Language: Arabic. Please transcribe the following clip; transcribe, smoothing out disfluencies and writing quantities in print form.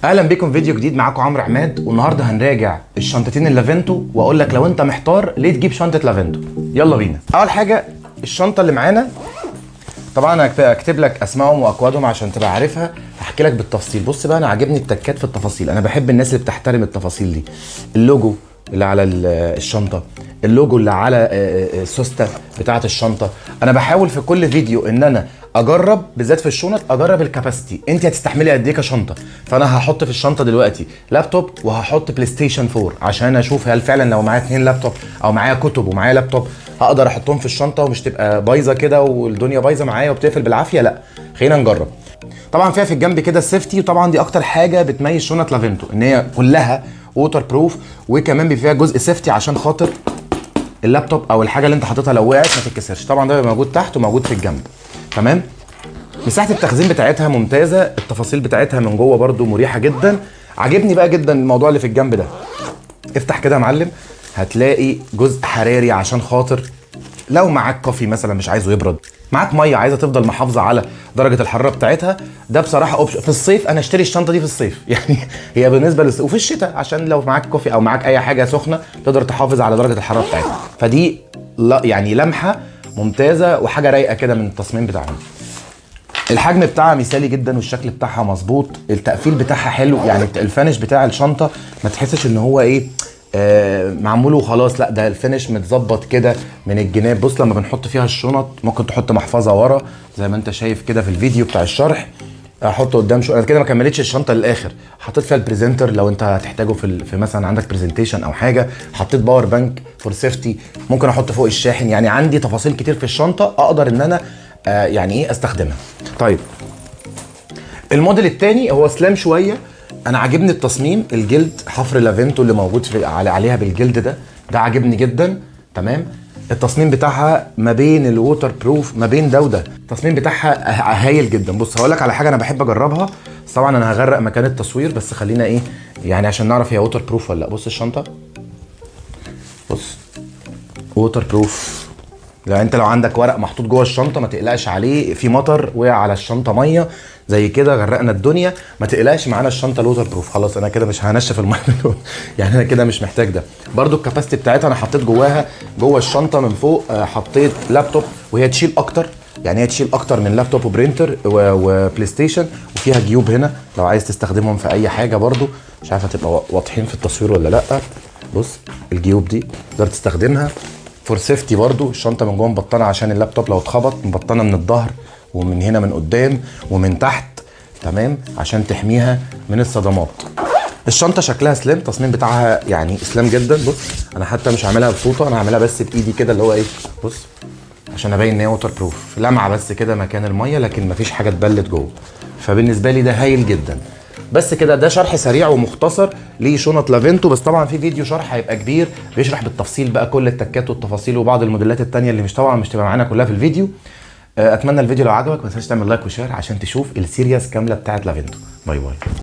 اهلا بكم فيديو جديد. معاكم عمرو عماد، والنهارده هنراجع الشنطتين اللافنتو واقول لك لو انت محتار ليه تجيب شنطه لافنتو. يلا بينا. اول حاجه الشنطه اللي معانا، طبعا انا هكتب لك اسمائهم واكوادهم عشان تبقى عارفها. هحكي لك بالتفصيل. بص بقى، انا عاجبني التكات في التفاصيل، انا بحب الناس اللي بتحترم التفاصيل دي. اللوجو اللي على الشنطه، اللوجو اللي على السوسته بتاعه الشنطه. انا بحاول في كل فيديو ان انا اجرب، بالذات في الشنط، اجرب الكاباسيتي، انت هتستحملي قد ايه كشنطه. فانا هحط في الشنطه دلوقتي لابتوب وهحط بلاي ستيشن 4 عشان اشوف هل فعلا لو معايا 2 لابتوب او معايا كتب ومعايا لابتوب هقدر احطهم في الشنطه ومش تبقى بايظه كده والدنيا بايظه معايا وبتقفل بالعافيه. لا، خلينا نجرب. طبعا فيها في الجنب كده السيفتي، وطبعا دي اكتر حاجه بتميز شنط لافنتو ان هي كلها ووتر بروف، وكمان بيبقى فيها جزء سيفتي عشان خاطر اللابتوب او الحاجه اللي انت حاططها لو وقعت ما تتكسرش. طبعا ده بيبقى موجود تحت وموجود في الجنب. تمام. مساحه التخزين بتاعتها ممتازه، التفاصيل بتاعتها من جوه برده مريحه جدا. عاجبني بقى جدا الموضوع اللي في الجنب ده. افتح كده يا معلم، هتلاقي جزء حراري عشان خاطر لو معاك كوفي مثلا مش عايزه يبرد، معاك ميه عايزه تفضل محافظه على درجه الحراره بتاعتها. ده بصراحه اوبشن في الصيف. انا اشتري الشنطه دي في الصيف يعني هي بالنسبه وفي الشتاء عشان لو معاك كوفي او معاك اي حاجه سخنه تقدر تحافظ على درجه الحراره بتاعتها. فدي يعني لمحه ممتازه وحاجه رايقه كده من التصميم بتاعهم. الحجم بتاعها مثالي جدا والشكل بتاعها مظبوط، التقفيل بتاعها حلو، يعني الفينش بتاع الشنطه ما تحسش ان هو ايه معمول وخلاص. لا، ده الفينش متظبط كده من الجناب. بص لما بنحط فيها الشنط ممكن تحط محفظه ورا زي ما انت شايف كده في الفيديو بتاع الشرح. احطه قدام شويه. انا كده ما كملتش الشنطه للاخر، حطيت فيها البريزنتر لو انت هتحتاجه في مثلا عندك برزنتيشن او حاجه. حطيت باور بانك فور سيفتي، ممكن احط فوق الشاحن. يعني عندي تفاصيل كتير في الشنطه اقدر ان انا يعني ايه استخدمها. طيب الموديل الثاني هو سلام شويه. انا عاجبني التصميم، الجلد حفر لافنتو اللي موجود عليها بالجلد ده عاجبني جدا. تمام. التصميم بتاعها ما بين الووتر بروف ما بين ده وده، التصميم بتاعها هايل جدا. بص هقول لك على حاجه انا بحب اجربها، بس طبعا انا هغرق مكان التصوير، بس خلينا ايه يعني عشان نعرف هي ووتر بروف ولا لا. بص الشنطه، بص ووتر بروف. لو عندك ورق محطوط جوه الشنطه ما تقلقش عليه، في مطر وقع على الشنطه ميه زي كده غرقنا الدنيا، ما تقلقش معانا الشنطه الووتر بروف. خلاص انا كده مش هنشف الميه يعني انا كده مش محتاج ده. برده الكاباسيتي بتاعتها انا حطيت جوه الشنطه من فوق حطيت لابتوب، وهي تشيل اكتر، يعني هي تشيل اكتر من لابتوب وبرينتر وبلاي ستيشن. وفيها جيوب هنا لو عايز تستخدمهم في اي حاجه. برده مش عارف هتبقى واضحين في التصوير ولا لا. بص الجيوب دي تقدر تستخدمها فور سيفتي. برضو الشنطه من جوه مبطنه عشان اللابتوب لو اتخبط، مبطنه من الظهر ومن هنا من قدام ومن تحت. تمام، عشان تحميها من الصدمات. الشنطه شكلها سليم، التصميم بتاعها يعني سليم جدا. بص انا حتى مش هعملها بفوطه، انا هعملها بس بايدي كده اللي هو ايه، بص عشان ابين ان هي ووتر بروف. لمعه بس كده مكان الميه لكن مفيش حاجه اتبلت جوه. فبالنسبه لي ده هايل جدا. بس كده ده شرح سريع ومختصر لشنط لافنتو، بس طبعا في فيديو شرح هيبقى كبير بيشرح بالتفصيل بقى كل التكات والتفاصيل وبعض الموديلات التانية اللي مش تبقى معانا كلها في الفيديو. اتمنى الفيديو لو عجبك ما تنساش تعمل لايك وشير عشان تشوف السيريز كامله بتاعت لافنتو. باي باي.